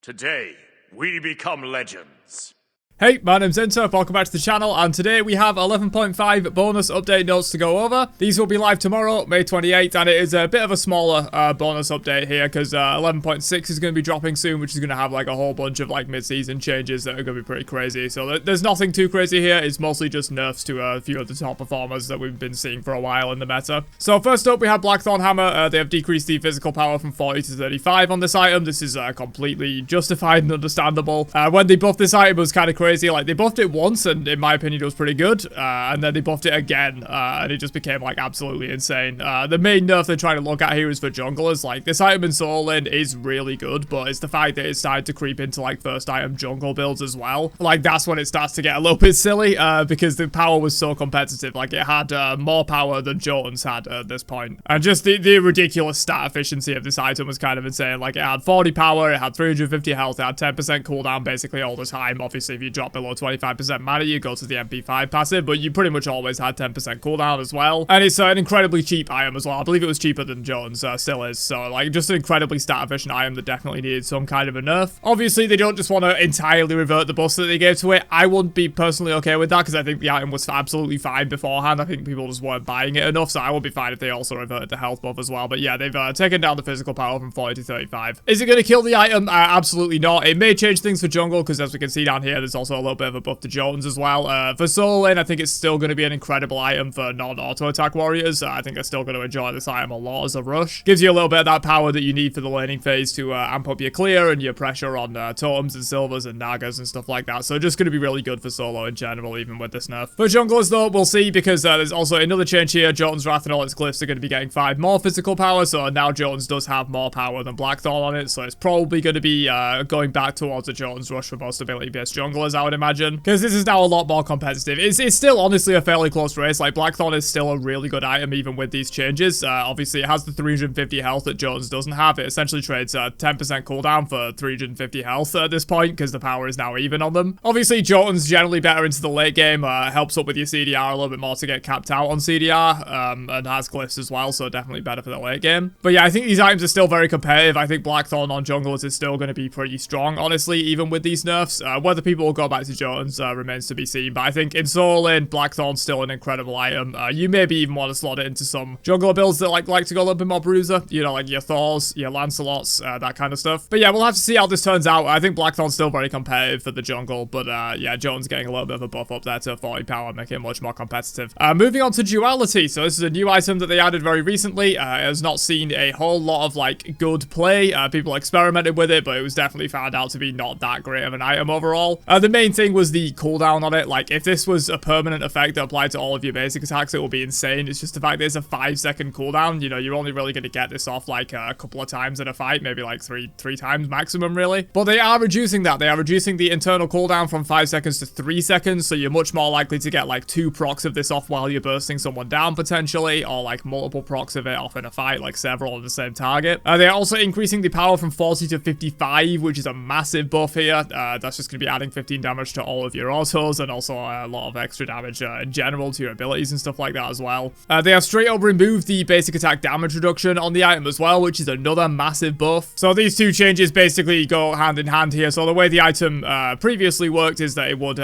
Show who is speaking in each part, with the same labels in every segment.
Speaker 1: Today, we become legends.
Speaker 2: Hey, my name's Enter, welcome back to the channel, and today we have 11.5 bonus update notes to go over. These will be live tomorrow, May 28th, and it is a bit of a smaller bonus update here, because 11.6 is going to be dropping soon, which is going to have like a whole bunch of like mid-season changes that are going to be pretty crazy. So there's nothing too crazy here, it's mostly just nerfs to a few of the top performers that we've been seeing for a while in the meta. So first up, we have Blackthorn Hammer. They have decreased the physical power from 40 to 35 on this item. This is completely justified and understandable. When they buffed this item, it was kind of crazy. Like, they buffed it once, and in my opinion, it was pretty good. And then they buffed it again, and it just became, like, absolutely insane. The main nerf they're trying to look at here is for junglers. Like, this item in solo lane is really good, but it's the fact that it's started to creep into, like, first item jungle builds as well. Like, that's when it starts to get a little bit silly, because the power was so competitive. Like, it had more power than Jotun's had at this point. And just the ridiculous stat efficiency of this item was kind of insane. Like, it had 40 power, it had 350 health, it had 10% cooldown basically all the time. Obviously, if you drop below 25% mana, you go to the MP5 passive, but you pretty much always had 10% cooldown as well. And it's an incredibly cheap item as well. I believe it was cheaper than Jones, still is. So, like, just an incredibly stat efficient item that definitely needed some kind of a nerf. Obviously, they don't just want to entirely revert the buffs that they gave to it. I wouldn't be personally okay with that, because I think the item was absolutely fine beforehand. I think people just weren't buying it enough, so I would be fine if they also reverted the health buff as well. But yeah, they've taken down the physical power from 40 to 35. Is it going to kill the item? Absolutely not. It may change things for jungle, because as we can see down here, there's also a little bit of a buff to Jones as well. For solo lane, I think it's still going to be an incredible item for non-auto attack warriors. I think they're still going to enjoy this item a lot as a rush. Gives you a little bit of that power that you need for the laning phase to amp up your clear and your pressure on totems and silvers and nagas and stuff like that. So just going to be really good for solo in general, even with this nerf. For junglers though, we'll see, because there's also another change here. Jotun's Wrath and all its glyphs are going to be getting 5 more physical power, so now Jotun's does have more power than Blackthorn on it, so it's probably going to be going back towards a Jotun's Rush for most ability-based junglers, I would imagine, because this is now a lot more competitive. It's still honestly a fairly close race. Like, Blackthorn is still a really good item even with these changes. Obviously it has the 350 health that Jones doesn't have. It essentially trades 10% cooldown for 350 health at this point, because the power is now even on them. Obviously Jotun's generally better into the late game, helps up with your CDR a little bit more to get capped out on CDR, and has glyphs as well, so definitely better for the late game. But yeah, I think these items are still very competitive. I think Blackthorn on junglers is still going to be pretty strong, honestly, even with these nerfs. Whether people will go back to Jotun's remains to be seen, but I think in solo lane, Blackthorn's still an incredible item. You maybe even want to slot it into some jungler builds that like to go a little bit more bruiser, you know, like your Thors, your Lancelots, that kind of stuff. But yeah, we'll have to see how this turns out. I think Blackthorn's still very competitive for the jungle, but yeah, Jotun's getting a little bit of a buff up there to 40 power, making it much more competitive. Moving on to Duality. So this is a new item that they added very recently. It has not seen a whole lot of like good play. People experimented with it, but it was definitely found out to be not that great of an item overall. The main thing was the cooldown on it. Like, if this was a permanent effect that applied to all of your basic attacks, it would be insane. It's just the fact that it's a 5-second cooldown. You know, you're only really going to get this off like a couple of times in a fight, maybe like three times maximum, really. But they are reducing that. They are reducing the internal cooldown from 5 seconds to 3 seconds, so you're much more likely to get like 2 procs of this off while you're bursting someone down potentially, or like multiple procs of it off in a fight, like several on the same target. They are also increasing the power from 40 to 55, which is a massive buff here. That's just going to be adding 15 damage to all of your autos, and also a lot of extra damage in general to your abilities and stuff like that as well. They have straight up removed the basic attack damage reduction on the item as well, which is another massive buff. So these two changes basically go hand in hand here. So the way the item previously worked is that it would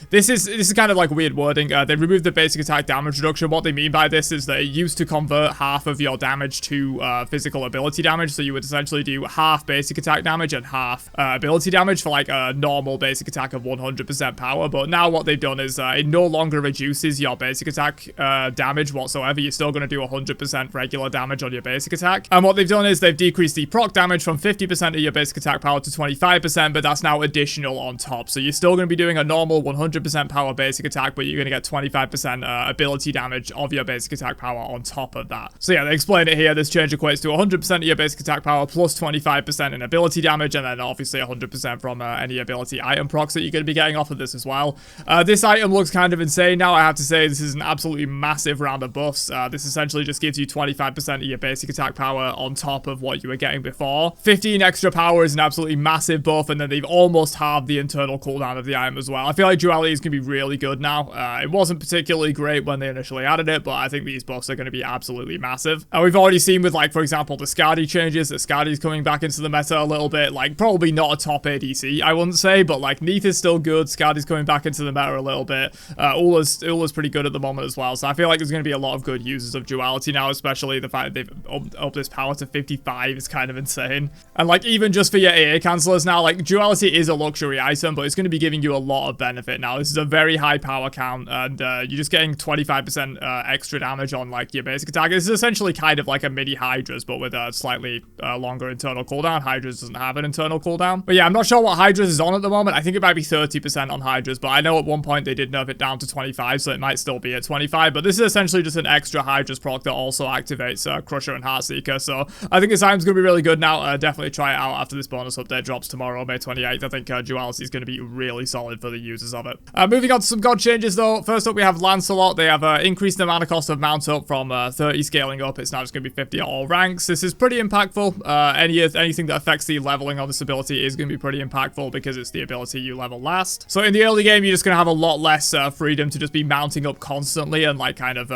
Speaker 2: this is kind of like weird wording. They removed the basic attack damage reduction. What they mean by this is that it used to convert half of your damage to physical ability damage. So you would essentially do half basic attack damage and half ability damage for like a normal basic attack of 100% power. But now what they've done is it no longer reduces your basic attack damage whatsoever. You're still going to do 100% regular damage on your basic attack. And what they've done is they've decreased the proc damage from 50% of your basic attack power to 25%, but that's now additional on top. So you're still going to be doing a normal 100% power basic attack, but you're going to get 25% ability damage of your basic attack power on top of that. So yeah, they explain it here. This change equates to 100% of your basic attack power plus 25% in ability damage, and then obviously 100% from any ability item proc. procs that you're going to be getting off of this as well. This item looks kind of insane now. I have to say this is an absolutely massive round of buffs. This essentially just gives you 25% of your basic attack power on top of what you were getting before. 15 extra power is an absolutely massive buff, and then they've almost halved the internal cooldown of the item as well. I feel like Duality is going to be really good now. It wasn't particularly great when they initially added it, but I think these buffs are going to be absolutely massive. We've already seen with, like, for example, the Skadi changes, that Skadi's coming back into the meta a little bit. Like, probably not a top ADC, I wouldn't say, but, like, Neith is still good. Skadi's coming back into the meta a little bit. Ula's pretty good at the moment as well, so I feel like there's going to be a lot of good users of Duality now, especially the fact that they've upped this power to 55 is kind of insane. And, like, even just for your AA cancelers now, like, Duality is a luxury item, but it's going to be giving you a lot of benefit now. This is a very high power count, and you're just getting 25% extra damage on, like, your basic attack. This is essentially kind of like a mini Hydra's, but with a slightly longer internal cooldown. Hydra's doesn't have an internal cooldown. But yeah, I'm not sure what Hydra's is on at the moment. I think it might be 30% on Hydra's, but I know at one point they did nerf it down to 25, so it might still be at 25. But this is essentially just an extra Hydra's proc that also activates Crusher and Heartseeker. So I think this item's going to be really good now. Definitely try it out after this bonus update drops tomorrow, May 28th. I think Duality is going to be really solid for the users of it. Moving on to some god changes though. First up, we have Lancelot. They have increased the mana cost of mount up from 30 scaling up. It's now just going to be 50 at all ranks. This is pretty impactful. Anything that affects the leveling of this ability is going to be pretty impactful because it's the ability you level last. So in the early game, you're just going to have a lot less freedom to just be mounting up constantly and like kind of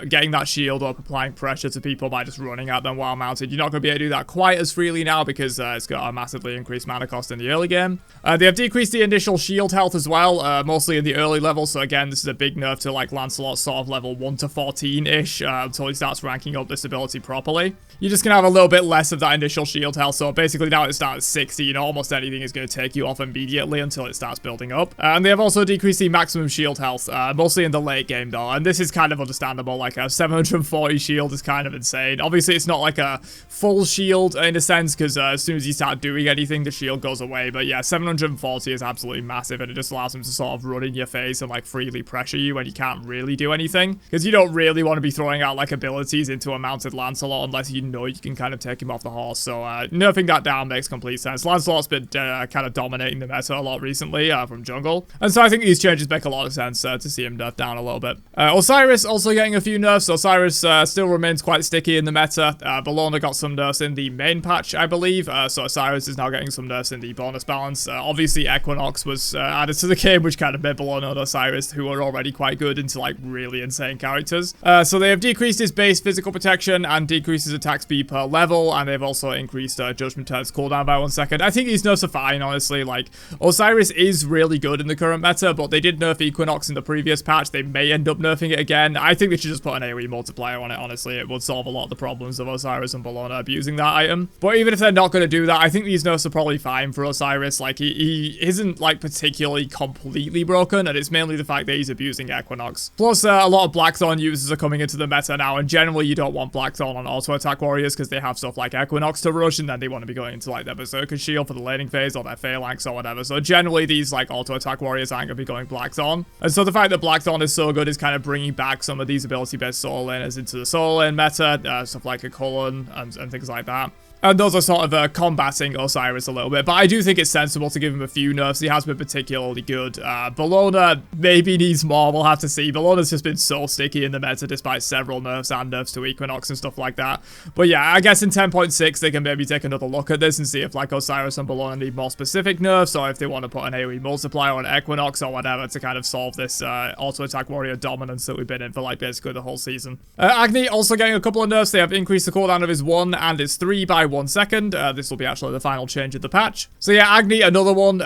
Speaker 2: getting that shield up, applying pressure to people by just running at them while mounted. You're not going to be able to do that quite as freely now because it's got a massively increased mana cost in the early game. They have decreased the initial shield health as well, mostly in the early levels. So again, this is a big nerf to like Lancelot sort of level 1 to 14-ish until he starts ranking up this ability properly. You're just going to have a little bit less of that initial shield health. So basically now it starts at 60, you know, almost anything is going to take you off immediately until it starts building up. And they have also decreased the maximum shield health, mostly in the late game though. And this is kind of understandable, like a 740 shield is kind of insane. Obviously it's not like a full shield in a sense, because as soon as you start doing anything, the shield goes away. But yeah, 740 is absolutely massive, and it just allows them to sort of run in your face and like freely pressure you when you can't really do anything. Because you don't really want to be throwing out like abilities into a mounted Lancelot unless you know you can kind of take him off the horse. So nerfing that down makes complete sense. Lancelot's been kind of dominating the meta a lot recently from jungle, and so I think these changes make a lot of sense to see him nerfed down a little bit. Osiris also getting a few nerfs. Osiris still remains quite sticky in the meta. Bellona got some nerfs in the main patch, I believe. So Osiris is now getting some nerfs in the bonus balance. Obviously Equinox was added to the game, which kind of made Bellona and Osiris, who are already quite good, into like really insane characters. So they have decreased his base physical protection and decreased his attack speed per level, and they've also increased Judgment Turn's cooldown by 1 second. I think these nerfs are fine, honestly. Like, Osiris is really good in the current meta, but they did nerf Equinox in the previous patch. They may end up nerfing it again. I think they should just put an AoE multiplier on it, honestly. It would solve a lot of the problems of Osiris and Bellona abusing that item. But even if they're not going to do that, I think these nerfs are probably fine for Osiris. Like, he isn't, like, particularly completely broken, and it's mainly the fact that he's abusing Equinox. Plus, a lot of Blackthorn users are coming into the meta now, and generally you don't want Blackthorn on auto-attack warriors because they have stuff like Equinox to rush, and then they want to be going into, like, their Berserker Shield for the laning phase or their Phalanx or whatever. So generally, these, like, auto-attack warriors aren't going to be going Blackthorn. And so the fact that Blackthorn is so good is kind of bringing back some of these ability-based solo laners into the solo lane meta, stuff like a Cullen and things like that. And those are sort of combating Osiris a little bit. But I do think it's sensible to give him a few nerfs. He has been particularly good. Bellona maybe needs more. We'll have to see. Bellona's just been so sticky in the meta despite several nerfs and nerfs to Equinox and stuff like that. But yeah, I guess in 10.6 they can maybe take another look at this and see if like Osiris and Bellona need more specific nerfs, or if they want to put an AoE multiplier on Equinox or whatever to kind of solve this auto-attack warrior dominance that we've been in for like basically the whole season. Agni also getting a couple of nerfs. They have increased the cooldown of his 1 and his 3 by 1 second. This will be actually the final change of the patch. So yeah, Agni, another one.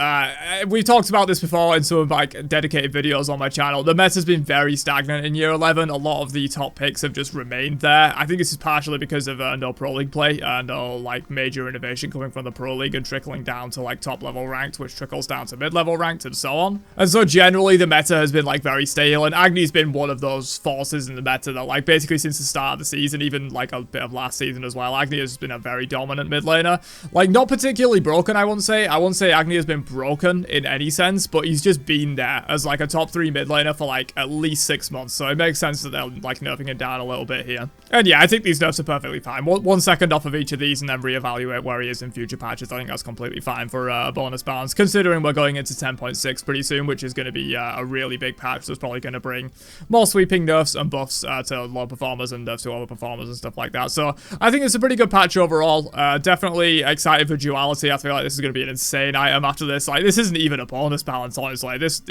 Speaker 2: We've talked about this before in some of like dedicated videos on my channel. The meta's been very stagnant in year 11. A lot of the top picks have just remained there. I think this is partially because of no Pro League play, no like major innovation coming from the Pro League and trickling down to like top level ranked, which trickles down to mid-level ranked and so on. And so generally the meta has been like very stale, and Agni's been one of those forces in the meta that like basically since the start of the season, even like a bit of last season as well, Agni has been a very dominant mid laner. Like, not particularly broken, I won't say. I won't say Agni has been broken in any sense, but he's just been there as, like, a top 3 mid laner for, like, at least 6 months. So it makes sense that they're, like, nerfing it down a little bit here. And yeah, I think these nerfs are perfectly fine. 1 second off of each of these and then reevaluate where he is in future patches. I think that's completely fine for a bonus balance, considering we're going into 10.6 pretty soon, which is going to be a really big patch. So it's probably going to bring more sweeping nerfs and buffs to low performers and nerfs to other performers and stuff like that. So I think it's a pretty good patch overall. Definitely excited for Duality. I feel like this is going to be an insane item after this. Like, this isn't even a bonus balance, honestly. This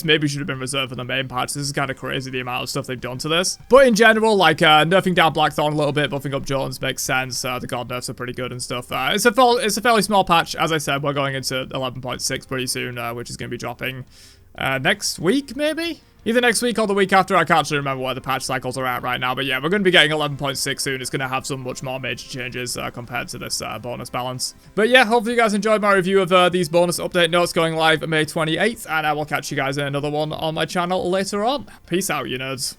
Speaker 2: maybe should have been reserved for the main patch. This is kind of crazy, the amount of stuff they've done to this. But in general, like, nerfing down Blackthorn a little bit, buffing up Jones makes sense. The god nerfs are pretty good and stuff. It's a fairly small patch. As I said, we're going into 11.6 pretty soon, which is going to be dropping next week, maybe? Either next week or the week after. I can't actually remember where the patch cycles are at right now. But yeah, we're going to be getting 11.6 soon. It's going to have some much more major changes compared to this bonus balance. But yeah, hopefully you guys enjoyed my review of these bonus update notes going live May 28th. And I will catch you guys in another one on my channel later on. Peace out, you nerds.